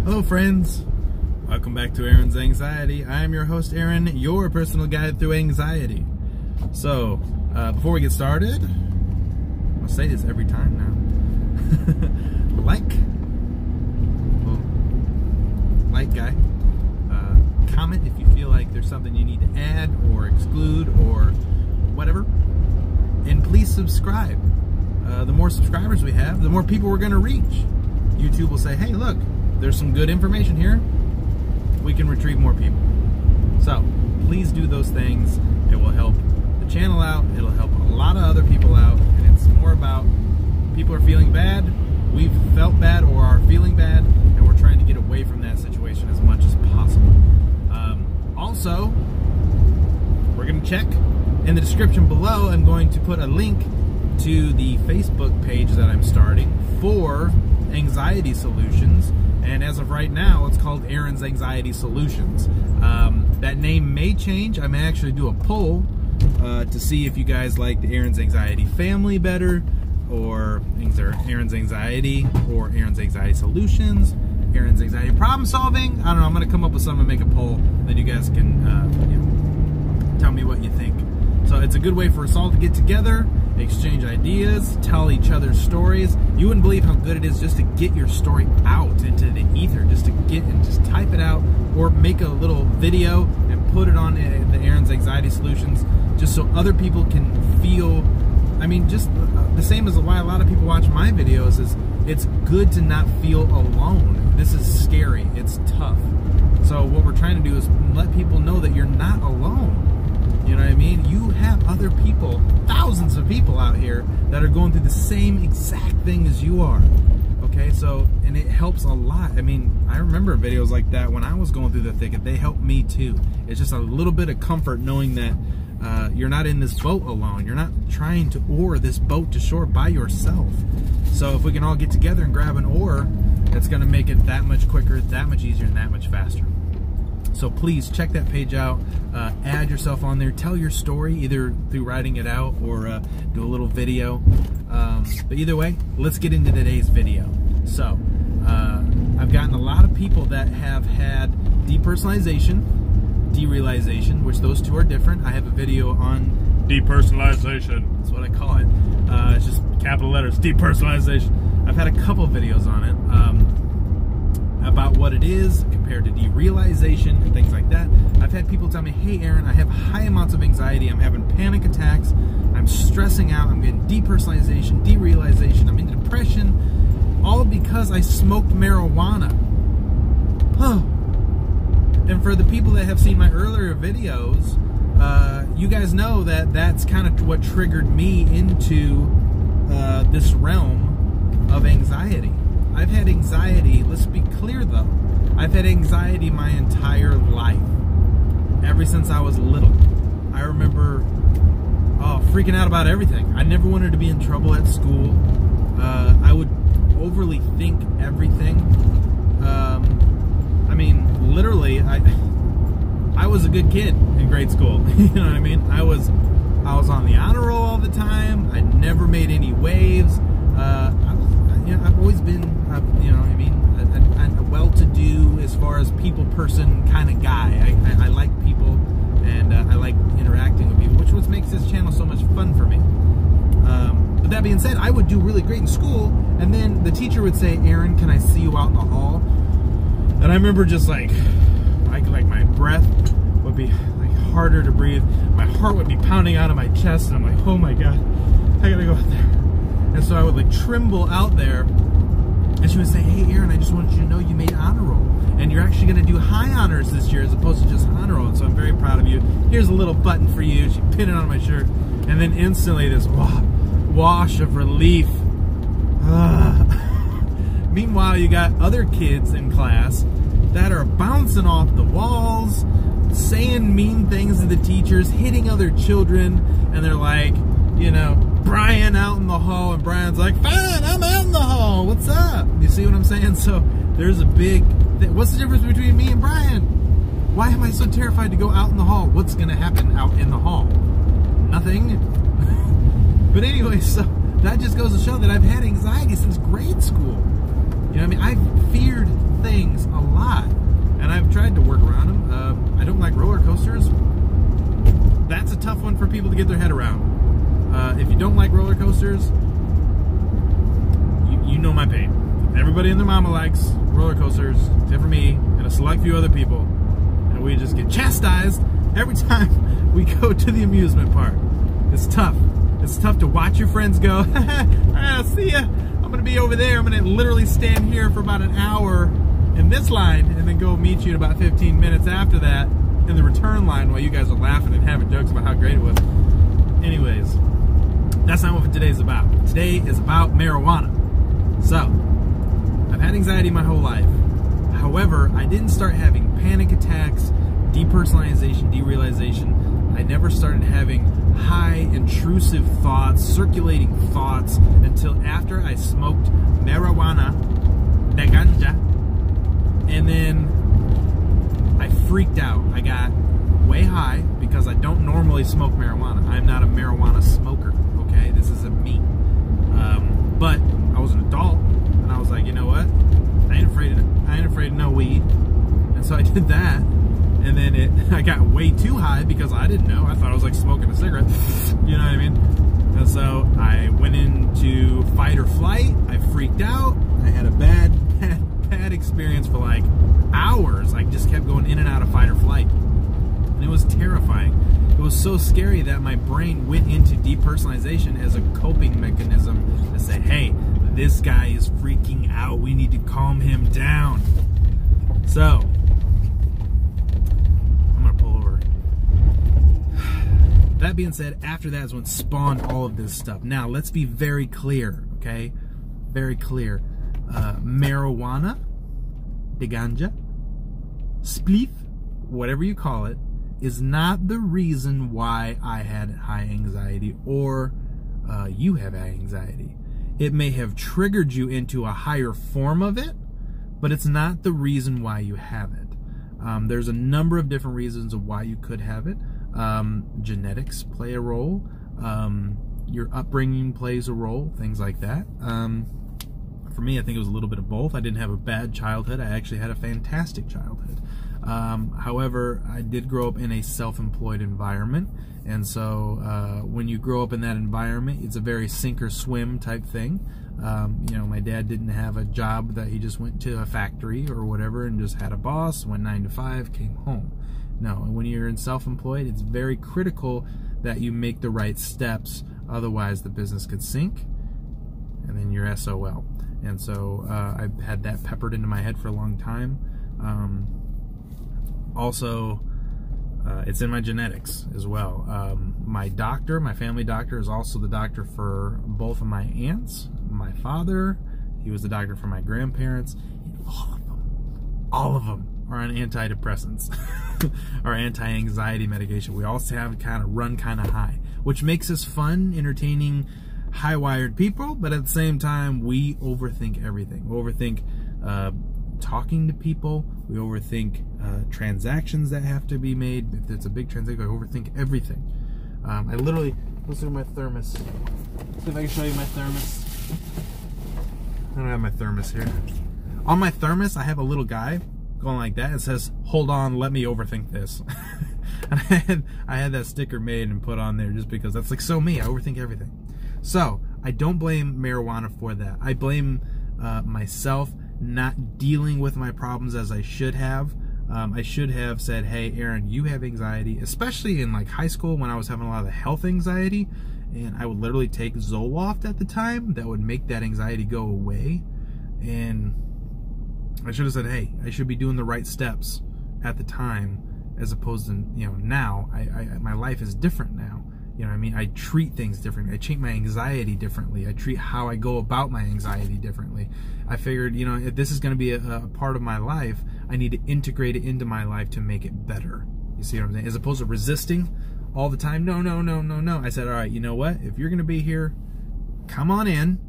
Hello friends, welcome back to Aaron's Anxiety. I am your host Aaron, your personal guide through anxiety. So, before we get started, I'll say this every time now. Like guy, comment if you feel like there's something you need to add or exclude or whatever. And please subscribe. The more subscribers we have, the more people we're going to reach. YouTube will say, hey look, there's some good information here. We can retrieve more people. So please do those things. It will help the channel out. It'll help a lot of other people out. And it's more about people are feeling bad, we've felt bad or are feeling bad, and we're trying to get away from that situation as much as possible. Also, we're going to check in the description below. I'm going to put a link to the Facebook page that I'm starting for anxiety solutions. And as of right now, it's called Aaron's Anxiety Solutions. That name may change. I may actually do a poll to see if you guys like the Aaron's Anxiety family better, or Aaron's Anxiety, or Aaron's Anxiety Solutions, Aaron's Anxiety Problem Solving. I don't know. I'm going to come up with something and make a poll. Then you guys can tell me what you think. So it's a good way for us all to get together, exchange ideas, tell each other's stories. You wouldn't believe how good it is just to get your story out into the ether, just to get and just type it out, or make a little video and put it on the Aaron's Anxiety Solutions, just so other people can feel. I mean, just the same as why a lot of people watch my videos is it's good to not feel alone. This is scary. It's tough. So what we're trying to do is let people know that you're not alone. You know what I mean? You have other people, thousands of people out here that are going through the same exact thing as you are. Okay, so, and it helps a lot. I mean, I remember videos like that when I was going through the thicket. They helped me too. It's just a little bit of comfort knowing that you're not in this boat alone. You're not trying to oar this boat to shore by yourself. So if we can all get together and grab an oar, it's going to make it that much quicker, that much easier, and that much faster. So please check that page out, add yourself on there, tell your story either through writing it out or do a little video. But either way, let's get into today's video. So I've gotten a lot of people that have had depersonalization, derealization, which those two are different. I have a video on depersonalization. That's what I call it. It's just capital letters, depersonalization. I've had a couple videos on it. About what it is compared to derealization and things like that. I've had people tell me, hey Aaron, I have high amounts of anxiety, I'm having panic attacks, I'm stressing out, I'm getting depersonalization, derealization, I'm in depression, all because I smoked marijuana. Oh. And for the people that have seen my earlier videos, you guys know that that's kind of what triggered me into this realm of anxiety. I've had anxiety, let's be clear though, I've had anxiety my entire life, ever since I was little. I remember freaking out about everything. I never wanted to be in trouble at school. I would overly think everything. I mean, literally, I was a good kid in grade school. You know what I mean? I was on the honor roll all the time. I never made any waves. I've always been, you know what I mean, a well-to-do, as far as people person kind of guy. I like people, and I like interacting with people, which is what makes this channel so much fun for me. But that being said, I would do really great in school, and then the teacher would say, Aaron, can I see you out in the hall? And I remember just like my breath would be like harder to breathe. My heart would be pounding out of my chest, and I'm like, oh my God, I gotta go out there. And so I would like tremble out there, and she would say, hey Aaron, I just wanted you to know you made honor roll, and you're actually going to do high honors this year as opposed to just honor roll, and so I'm very proud of you. Here's a little button for you. She pinned it on my shirt, and then instantly this wash of relief. Meanwhile, you got other kids in class that are bouncing off the walls, saying mean things to the teachers, hitting other children, and they're like, you know, Brian out in the hall, and Brian's like, fine, I'm out in the hall, what's up? You see what I'm saying? So there's a big thing. What's the difference between me and Brian? Why am I so terrified to go out in the hall? What's going to happen out in the hall? Nothing. But anyway, so that just goes to show that I've had anxiety since grade school. You know what I mean? I've feared things a get their head around. If you don't like roller coasters, you know my pain. Everybody and their mama likes roller coasters, except for me and a select few other people. And we just get chastised every time we go to the amusement park. It's tough. It's tough to watch your friends go, I'll see ya. I'm gonna be over there. I'm gonna literally stand here for about an hour in this line and then go meet you in about 15 minutes after that in the return line while you guys are laughing and having jokes about how great it was. Anyways, that's not what today's about. Today is about marijuana. So, I've had anxiety my whole life. However, I didn't start having panic attacks, depersonalization, derealization. I never started having high, intrusive thoughts, circulating thoughts, until after I smoked marijuana, de ganja, and then I freaked out. I got way high because I don't normally smoke marijuana. I'm not a marijuana smoker, okay? This isn't me. But I was an adult, and I was like, you know what? I ain't afraid of no weed. And so I did that, and then I got way too high because I didn't know. I thought I was like smoking a cigarette. You know what I mean? And so I went into fight or flight. I freaked out. I had a bad experience for like hours. I just kept going in and out of fight or flight. And it was terrifying. It was so scary that my brain went into depersonalization as a coping mechanism to say, hey, this guy is freaking out. We need to calm him down. So, I'm going to pull over. That being said, after that is when spawned all of this stuff. Now, let's be very clear, okay? Very clear. Marijuana, de ganja, spliff, whatever you call it, is not the reason why I had high anxiety or you have high anxiety. It may have triggered you into a higher form of it, but it's not the reason why you have it. There's a number of different reasons of why you could have it. Genetics play a role. Your upbringing plays a role, things like that. For me, I think it was a little bit of both. I didn't have a bad childhood. I actually had a fantastic childhood. However, I did grow up in a self-employed environment, and so when you grow up in that environment, it's a very sink or swim type thing. You know, my dad didn't have a job that he just went to a factory or whatever and just had a boss, went 9 to 5, came home. No, when you're in self-employed, it's very critical that you make the right steps, otherwise the business could sink, and then you're SOL. And so I've had that peppered into my head for a long time. Also, it's in my genetics as well. My doctor, my family doctor, is also the doctor for both of my aunts. My father, he was the doctor for my grandparents. And all of them are on antidepressants or anti-anxiety medication. We all have kind of run kind of high, which makes us fun, entertaining, high-wired people, but at the same time, we overthink everything. We overthink talking to people. We overthink transactions that have to be made. If it's a big transaction, I overthink everything. I literally, let's look at my thermos. See if I can show you my thermos. I don't have my thermos here. On my thermos, I have a little guy going like that. It says, "Hold on, let me overthink this." And I had that sticker made and put on there just because that's like so me. I overthink everything. So I don't blame marijuana for that. I blame myself not dealing with my problems as I should have. I should have said, hey, Aaron, you have anxiety, especially in like high school when I was having a lot of health anxiety, and I would literally take Zoloft at the time that would make that anxiety go away. And I should have said, hey, I should be doing the right steps at the time, as opposed to, you know, now. My life is different now. You know what I mean? I treat things differently. I treat my anxiety differently. I treat how I go about my anxiety differently. I figured, you know, if this is going to be a part of my life, I need to integrate it into my life to make it better. You see what I'm saying? As opposed to resisting all the time. No, no, no, no, no. I said, all right, you know what? If you're going to be here, come on in.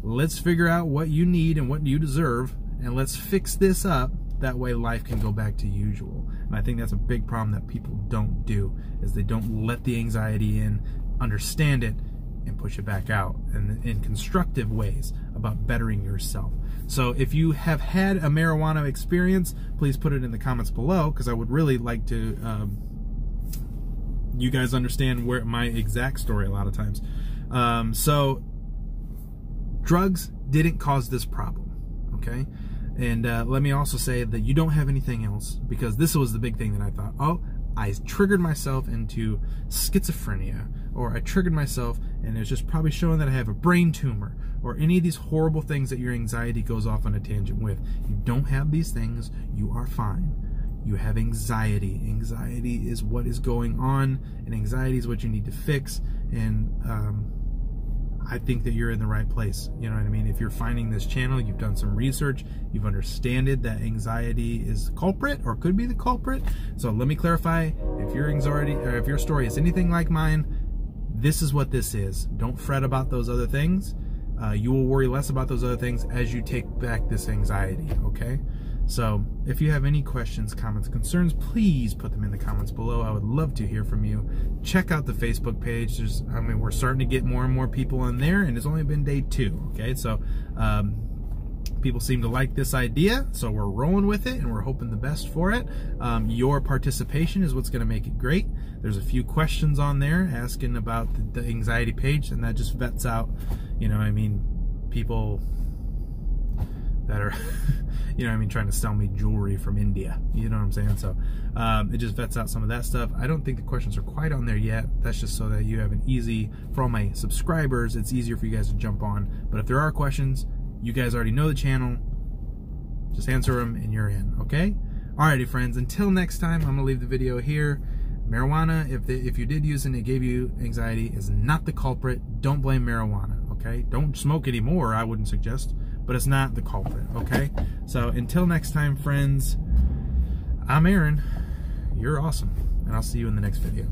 Let's figure out what you need and what you deserve, and let's fix this up. That way life can go back to usual. And I think that's a big problem that people don't do, is they don't let the anxiety in, understand it, and push it back out in constructive ways about bettering yourself. So if you have had a marijuana experience, please put it in the comments below, because I would really like to you guys understand where my exact story a lot of times. So drugs didn't cause this problem, okay? And let me also say that you don't have anything else, because this was the big thing that I thought, oh, I triggered myself into schizophrenia, or I triggered myself and it's just probably showing that I have a brain tumor, or any of these horrible things that your anxiety goes off on a tangent with. You don't have these things, you are fine. You have anxiety. Anxiety is what is going on, and anxiety is what you need to fix. And I think that you're in the right place. You know what I mean? If you're finding this channel, you've done some research, you've understood that anxiety is the culprit, or could be the culprit. So let me clarify, if your anxiety, or if your story is anything like mine, this is what this is. Don't fret about those other things. You will worry less about those other things as you take back this anxiety, okay? So if you have any questions, comments, concerns, please put them in the comments below. I would love to hear from you. Check out the Facebook page. We're starting to get more and more people on there, and it's only been day 2, okay? So people seem to like this idea, so we're rolling with it, and we're hoping the best for it. Your participation is what's going to make it great. There's a few questions on there asking about the anxiety page, and that just vets out, you know what I mean, people that are, you know what I mean, trying to sell me jewelry from India. You know what I'm saying? So it just vets out some of that stuff. I don't think the questions are quite on there yet. That's just so that you have an easy, for all my subscribers, it's easier for you guys to jump on. But if there are questions, you guys already know the channel. Just answer them and you're in, okay? Alrighty, friends, until next time, I'm going to leave the video here. Marijuana, if you did use it and it gave you anxiety, is not the culprit. Don't blame marijuana, okay? Don't smoke anymore, I wouldn't suggest, but it's not the culprit, okay? So until next time, friends, I'm Aaron. You're awesome, and I'll see you in the next video.